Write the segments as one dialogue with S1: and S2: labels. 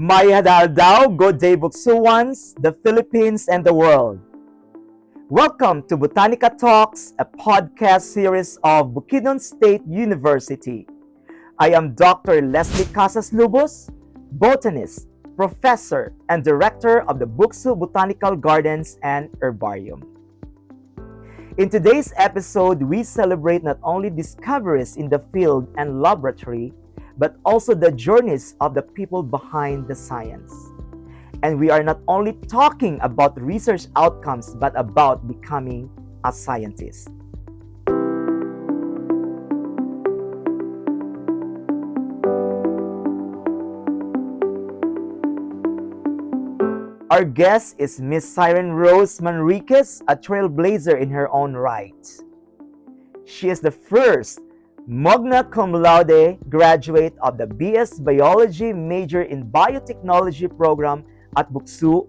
S1: Maya daw, good day Buksuwans, the Philippines and the world. Welcome to BotanikaTalks, a podcast series of Bukidnon State University. I am Dr. Leslie Casas-Lubos, botanist, professor, and director of the Buksu Botanical Gardens and Herbarium. In today's episode, we celebrate not only discoveries in the field and laboratory, but also the journeys of the people behind the science. And we are not only talking about research outcomes, but about becoming a scientist. Our guest is Miss Psyraine Rose Manriquez, a trailblazer in her own right. She is the first Magna Cum Laude graduate of the BS Biology major in Biotechnology program at Buksu,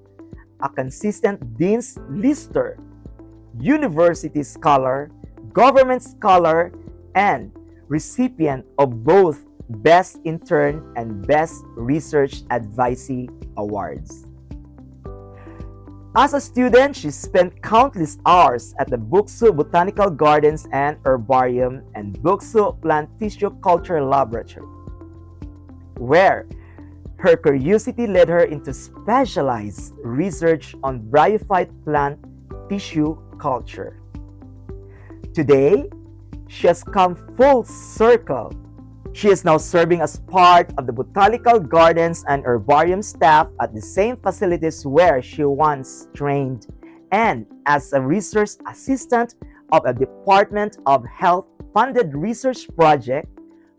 S1: a consistent Dean's Lister, University Scholar, Government Scholar, and recipient of both Best Intern and Best Research Advisee Awards. As a student, she spent countless hours at the Buksu Botanical Gardens and Herbarium and Buksu Plant Tissue Culture Laboratory, where her curiosity led her into specialized research on bryophyte plant tissue culture. Today, she has come full circle. She is now serving as part of the Botanical Gardens and Herbarium staff at the same facilities where she once trained, and as a research assistant of a Department of Health funded research project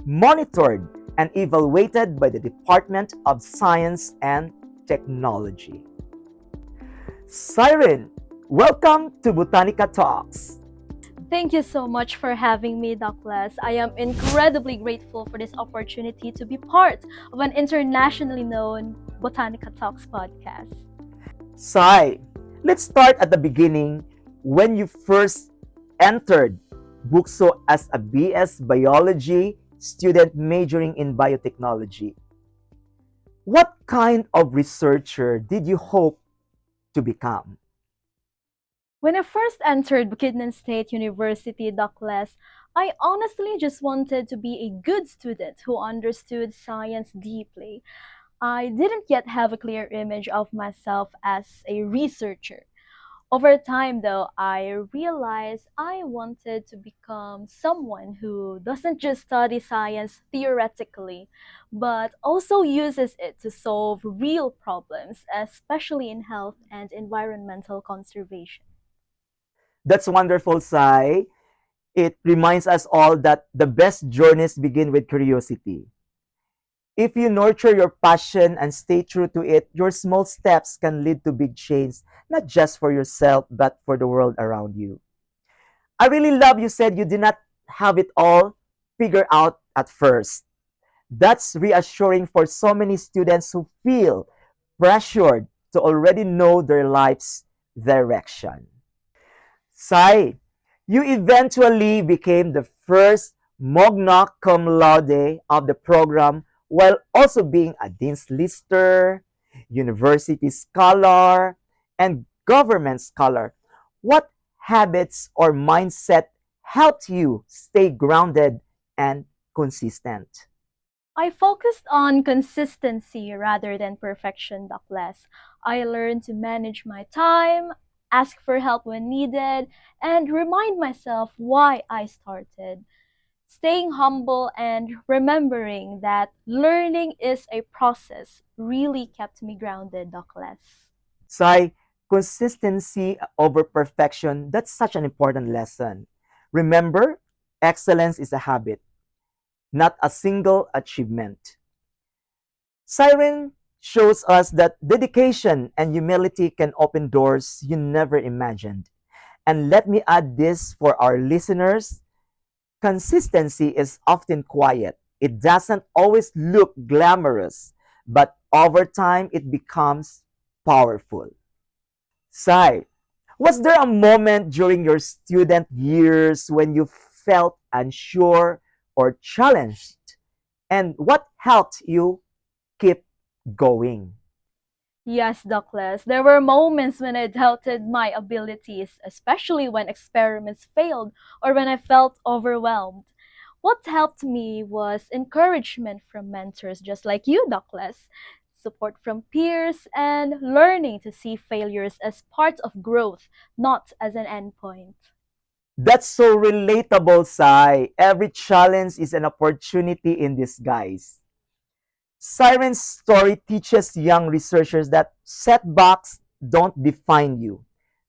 S1: monitored and evaluated by the Department of Science and Technology. Psyraine, welcome to BotanikaTalks.
S2: Thank you so much for having me, Douglas. I am incredibly grateful for this opportunity to be part of an internationally known BotanikaTalks podcast.
S1: Sai, let's start at the beginning when you first entered Bukso as a BS Biology student majoring in biotechnology. What kind of researcher did you hope to become?
S2: When I first entered Bukidnon State University, Douglas, I honestly just wanted to be a good student who understood science deeply. I didn't yet have a clear image of myself as a researcher. Over time, though, I realized I wanted to become someone who doesn't just study science theoretically, but also uses it to solve real problems, especially in health and environmental conservation.
S1: That's wonderful, Sai. It reminds us all that the best journeys begin with curiosity. If you nurture your passion and stay true to it, your small steps can lead to big change, not just for yourself, but for the world around you. I really love you said you did not have it all figured out at first. That's reassuring for so many students who feel pressured to already know their life's direction. Sai, you eventually became the first Magna Cum Laude of the program while also being a Dean's Lister, University Scholar, and Government Scholar. What habits or mindset helped you stay grounded and consistent?
S2: I focused on consistency rather than perfection, Douglas. I learned to manage my time, ask for help when needed, and remind myself why I started. Staying humble and remembering that learning is a process really kept me grounded, Douglas.
S1: Sai, consistency over perfection, that's such an important lesson. Remember, excellence is a habit, not a single achievement. Siren shows us that dedication and humility can open doors you never imagined. And let me add this for our listeners, consistency is often quiet. It doesn't always look glamorous, but over time it becomes powerful. Sai, was there a moment during your student years when you felt unsure or challenged? And what helped you keep going.
S2: Yes, Douglas. There were moments when I doubted my abilities, especially when experiments failed or when I felt overwhelmed. What helped me was encouragement from mentors just like you, Douglas, support from peers, and learning to see failures as part of growth, not as an endpoint.
S1: That's so relatable, Sai. Every challenge is an opportunity in disguise. Siren's story teaches young researchers that setbacks don't define you,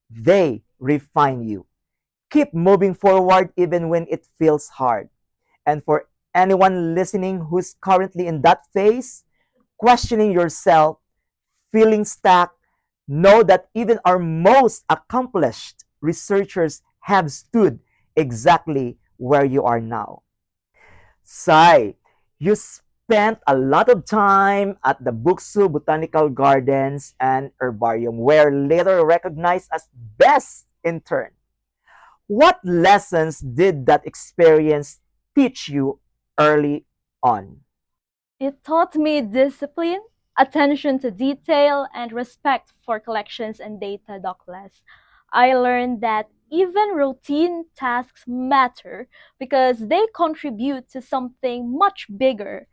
S1: they refine you. Keep moving forward even when it feels hard. And for anyone listening who's currently in that phase, questioning yourself, feeling stuck, know that even our most accomplished researchers have stood exactly where you are now. Sai, you spent a lot of time at the Buksu Botanical Gardens and Herbarium, where later recognized as best intern. What lessons did that experience teach you early on?
S2: It taught me discipline, attention to detail, and respect for collections and data, Douglas. I learned that even routine tasks matter because they contribute to something much bigger,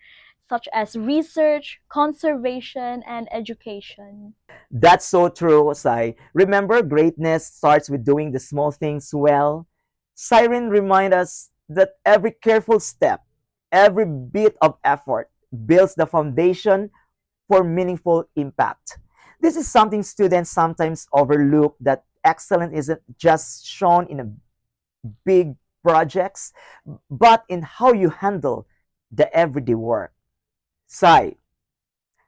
S2: such as research, conservation, and education.
S1: That's so true, Sai. Remember, greatness starts with doing the small things well. Siren remind us that every careful step, every bit of effort builds the foundation for meaningful impact. This is something students sometimes overlook, that excellence isn't just shown in a big projects, but in how you handle the everyday work. Sai,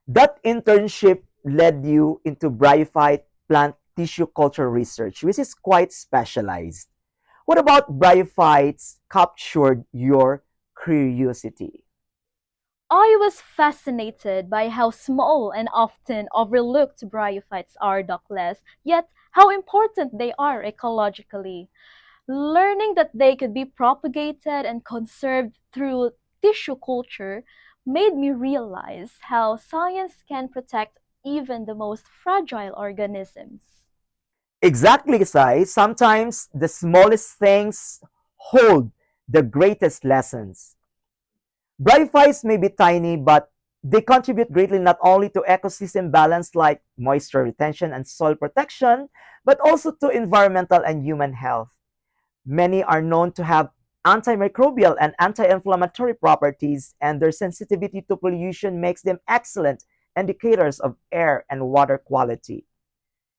S1: that internship led you into bryophyte plant tissue culture research, which is quite specialized. What about bryophytes captured your curiosity?
S2: I was fascinated by how small and often overlooked bryophytes are, Douglas, yet how important they are ecologically. Learning that they could be propagated and conserved through tissue culture made me realize how science can protect even the most fragile organisms.
S1: Exactly, Sai. Sometimes the smallest things hold the greatest lessons. Bryophytes may be tiny, but they contribute greatly not only to ecosystem balance like moisture retention and soil protection, but also to environmental and human health. Many are known to have antimicrobial and anti-inflammatory properties, and their sensitivity to pollution makes them excellent indicators of air and water quality.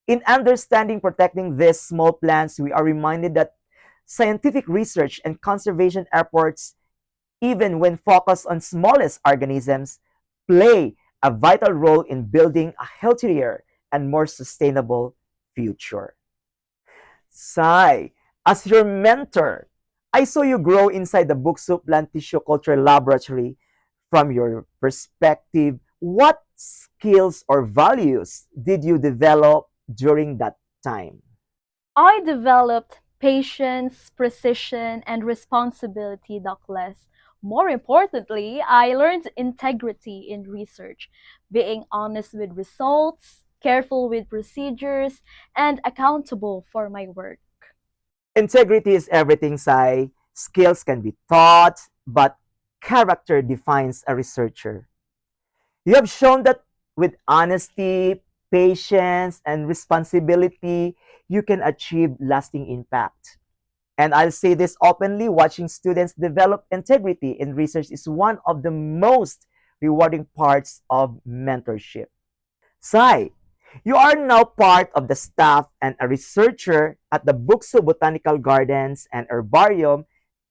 S1: In understanding protecting these small plants, we are reminded that scientific research and conservation efforts, even when focused on smallest organisms, play a vital role in building a healthier and more sustainable future. Sai, as your mentor, I saw you grow inside the Buksu Plant Tissue Culture Laboratory. From your perspective, what skills or values did you develop during that time?
S2: I developed patience, precision, and responsibility, Douglas. More importantly, I learned integrity in research, being honest with results, careful with procedures, and accountable for my work.
S1: Integrity is everything, Sai. Skills can be taught, but character defines a researcher. You have shown that with honesty, patience, and responsibility, you can achieve lasting impact. And I'll say this openly, watching students develop integrity in research is one of the most rewarding parts of mentorship. Sai, you are now part of the staff and a researcher at the Bukso Botanical Gardens and Herbarium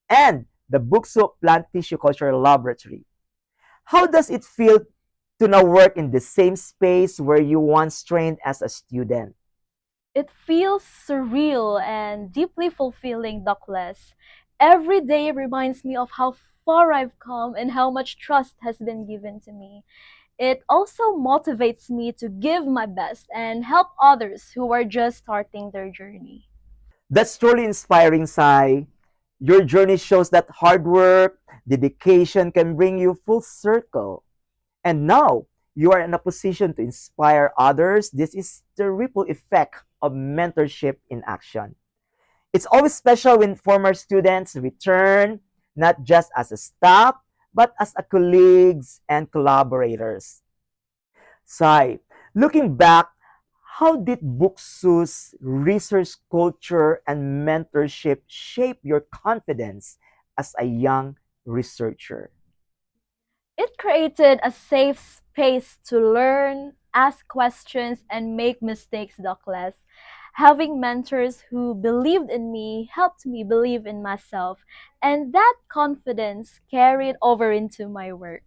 S1: and the Bukso Plant Tissue Culture Laboratory. How does it feel to now work in the same space where you once trained as a student?
S2: It feels surreal and deeply fulfilling, Douglas. Every day reminds me of how far I've come and how much trust has been given to me. It also motivates me to give my best and help others who are just starting their journey.
S1: That's truly inspiring, Sai. Your journey shows that hard work, dedication can bring you full circle. And now, You are in a position to inspire others. This is the ripple effect of mentorship in action. It's always special when former students return, not just as a staff, but as a colleagues and collaborators. Sai, looking back, how did Buksu's research culture and mentorship shape your confidence as a young researcher?
S2: It created a safe space to learn, ask questions, and make mistakes, Douglas. Having mentors who believed in me helped me believe in myself, and that confidence carried over into my work.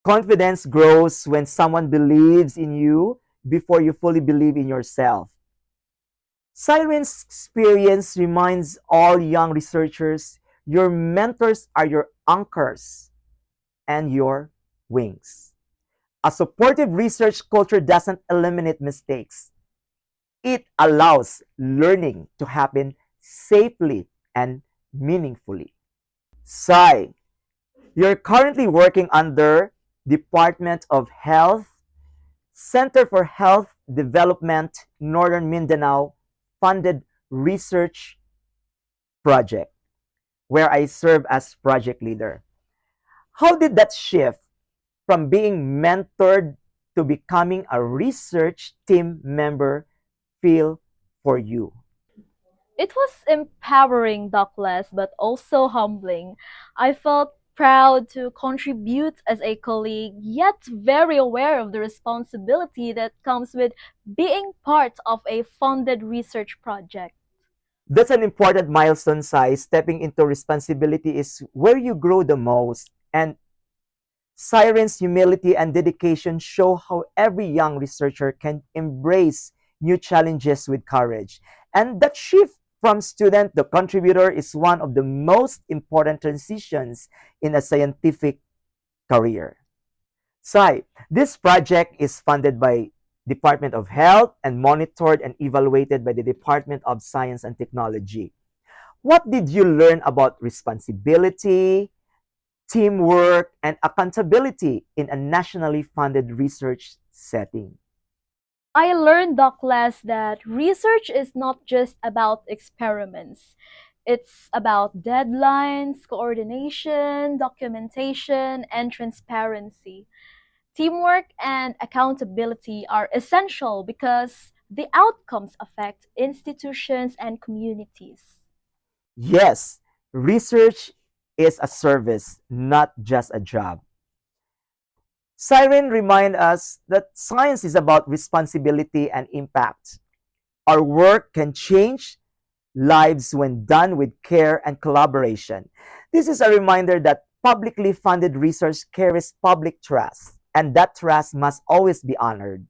S1: Confidence grows when someone believes in you before you fully believe in yourself. Psyraine's experience reminds all young researchers your mentors are your anchors and your wings. A supportive research culture doesn't eliminate mistakes, it allows learning to happen safely and meaningfully. Sai, you're currently working under Department of Health, Center for Health Development, Northern Mindanao funded research project where I serve as project leader. How did that shift from being mentored to becoming a research team member feel for you?
S2: It was empowering, Douglas, but also humbling. I felt proud to contribute as a colleague, yet very aware of the responsibility that comes with being part of a funded research project.
S1: That's an important milestone, size. Stepping into responsibility is where you grow the most. And Sirens' humility and dedication show how every young researcher can embrace new challenges with courage. And that shift from student to contributor is one of the most important transitions in a scientific career. Sai, this project is funded by Department of Health and monitored and evaluated by the Department of Science and Technology. What did you learn about responsibility, teamwork, and accountability in a nationally funded research setting?
S2: I learned, Douglas, that research is not just about experiments. It's about deadlines, coordination, documentation, and transparency. Teamwork and accountability are essential because the outcomes affect institutions and communities.
S1: Yes, research is a service, not just a job. Siren remind us that science is about responsibility and impact. Our work can change lives when done with care and collaboration. This is a reminder that publicly funded research carries public trust, and that trust must always be honored.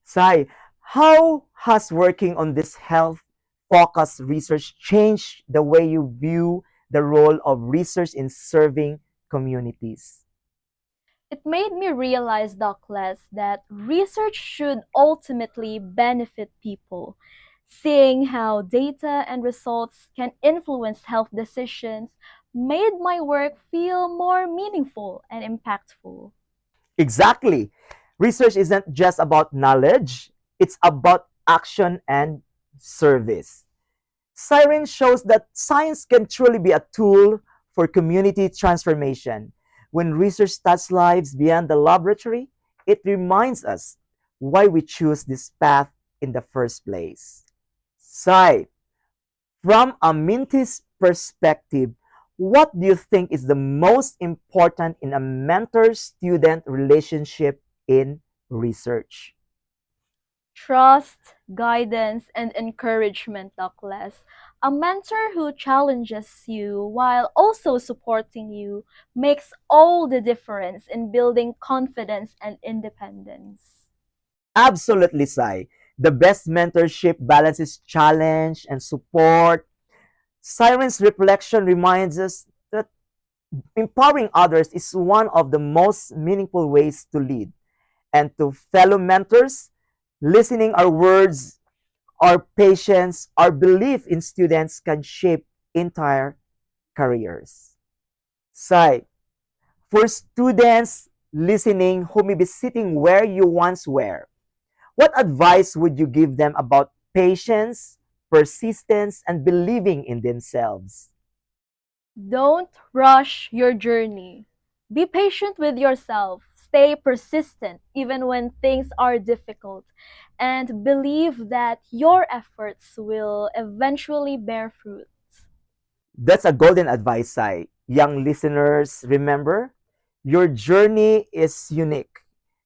S1: Sai, how has working on this health focused research changed the way you view the role of research in serving communities?
S2: It made me realize, Douglas, that research should ultimately benefit people. Seeing how data and results can influence health decisions made my work feel more meaningful and impactful.
S1: Exactly. Research isn't just about knowledge, it's about action and service. Siren shows that science can truly be a tool for community transformation. When research touches lives beyond the laboratory, it reminds us why we choose this path in the first place. Sai, from a Minty's perspective, what do you think is the most important in a mentor-student relationship in research?
S2: Trust, guidance, and encouragement, Douglas. A mentor who challenges you while also supporting you makes all the difference in building confidence and independence.
S1: Absolutely, Sai. The best mentorship balances challenge and support. Siren's reflection reminds us that empowering others is one of the most meaningful ways to lead. And to fellow mentors, listening our words, our patience, our belief in students can shape entire careers. Sai, for students listening who may be sitting where you once were, what advice would you give them about patience, persistence, and believing in themselves?
S2: Don't rush your journey. Be patient with yourself. Stay persistent even when things are difficult. And believe that your efforts will eventually bear fruit.
S1: That's a golden advice, Sai. Young listeners, remember, your journey is unique.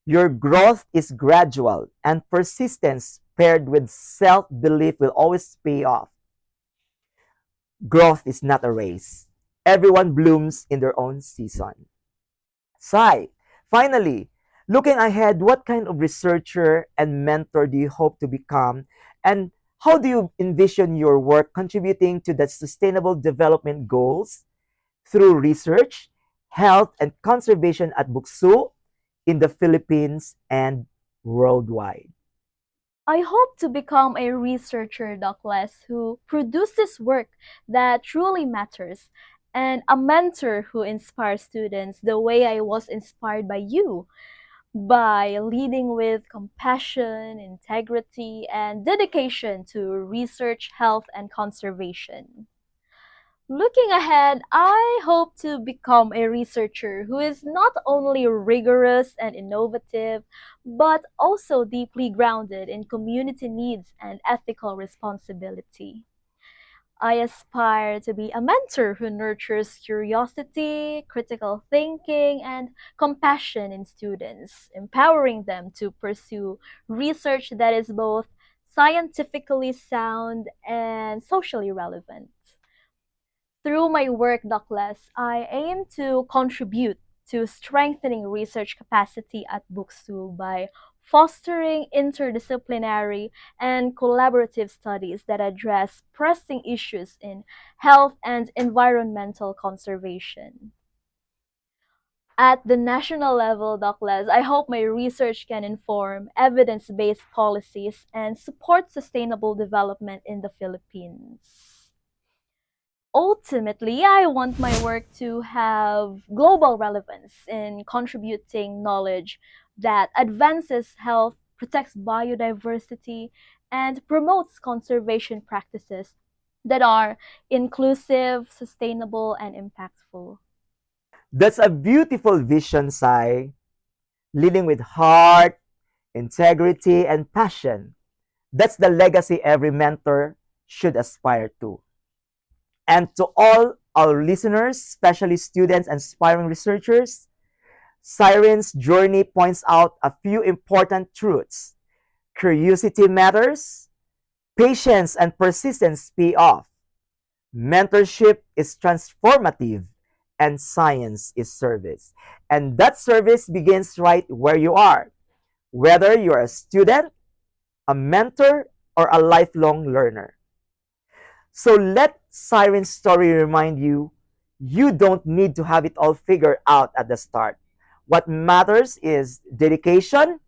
S1: Your growth is gradual, and persistence paired with self belief will always pay off. Growth is not a race. Everyone blooms in their own season. Sai, finally, looking ahead, what kind of researcher and mentor do you hope to become? And how do you envision your work contributing to the sustainable development goals through research, health, and conservation at Buksu, in the Philippines, and worldwide?
S2: I hope to become a researcher, Douglas, who produces work that truly matters, and a mentor who inspires students the way I was inspired by you, by leading with compassion, integrity, and dedication to research, health, and conservation. Looking ahead, I hope to become a researcher who is not only rigorous and innovative, but also deeply grounded in community needs and ethical responsibility. I aspire to be a mentor who nurtures curiosity, critical thinking, and compassion in students, empowering them to pursue research that is both scientifically sound and socially relevant. Through my work, Douglas, I aim to contribute to strengthening research capacity at Bookstube by fostering interdisciplinary and collaborative studies that address pressing issues in health and environmental conservation. At the national level, Douglas, I hope my research can inform evidence based policies and support sustainable development in the Philippines. Ultimately, I want my work to have global relevance in contributing knowledge that advances health, protects biodiversity, and promotes conservation practices that are inclusive, sustainable, and impactful.
S1: That's a beautiful vision, Sai, leading with heart, integrity, and passion. That's the legacy every mentor should aspire to. And to all our listeners, especially students and aspiring researchers, Psyraine's journey points out a few important truths. Curiosity matters, patience and persistence pay off, mentorship is transformative, and science is service. And that service begins right where you are, whether you're a student, a mentor, or a lifelong learner. So let Siren's story remind you you don't need to have it all figured out at the start. What matters is dedication,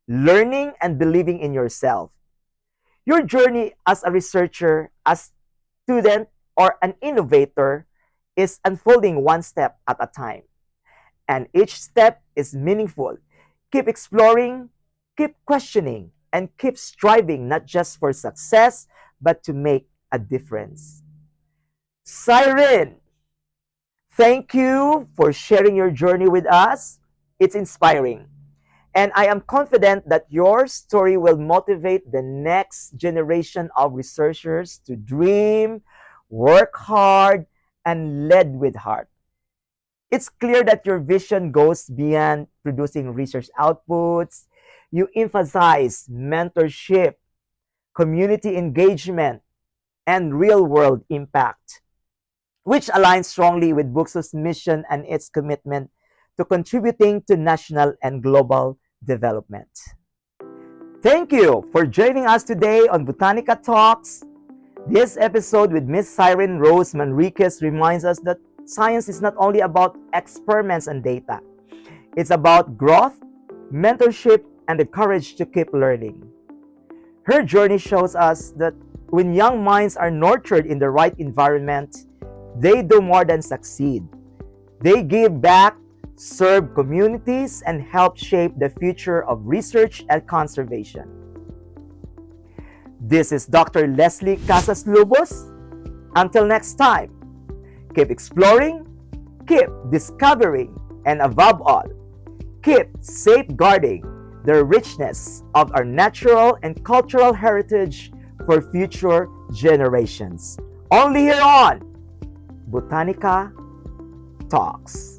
S1: learning, and believing in yourself. Your journey as a researcher, a student, or an innovator is unfolding one step at a time. And each step is meaningful. Keep exploring, keep questioning, and keep striving not just for success, but to make a difference. Siren, thank you for sharing your journey with us. It's inspiring. And I am confident that your story will motivate the next generation of researchers to dream, work hard, and lead with heart. It's clear that your vision goes beyond producing research outputs. You emphasize mentorship, community engagement, and real world impact, which aligns strongly with Buxo's mission and its commitment to contributing to national and global development. Thank you for joining us today on Botanica Talks. This episode with Miss Psyraine Rose Manriquez reminds us that science is not only about experiments and data, it's about growth, mentorship, and the courage to keep learning. Her journey shows us that when young minds are nurtured in the right environment, they do more than succeed. They give back, serve communities, and help shape the future of research and conservation. This is Dr. Leslie Casas Lubos. Until next time, keep exploring, keep discovering, and above all, keep safeguarding the richness of our natural and cultural heritage for future generations. Only here on Botanica Talks.